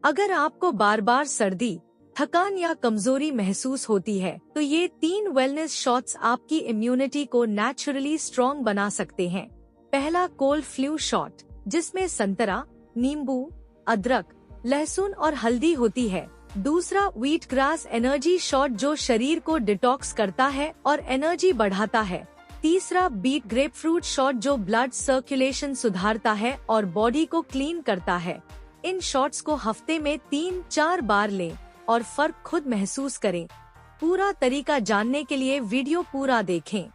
अगर आपको बार बार सर्दी, थकान या कमजोरी महसूस होती है तो ये 3 वेलनेस शॉट्स आपकी इम्यूनिटी को नेचुरली स्ट्रॉन्ग बना सकते हैं। पहला कोल्ड फ्लू शॉट, जिसमें संतरा, नींबू, अदरक, लहसुन और हल्दी होती है। दूसरा व्हीट ग्रास एनर्जी शॉट, जो शरीर को डिटॉक्स करता है और एनर्जी बढ़ाता है। तीसरा बीट ग्रेपफ्रूट शॉट, जो ब्लड सर्कुलेशन सुधारता है और बॉडी को क्लीन करता है। इन शॉट्स को हफ्ते में 3-4 बार लें और फर्क खुद महसूस करें। पूरा तरीका जानने के लिए वीडियो पूरा देखें।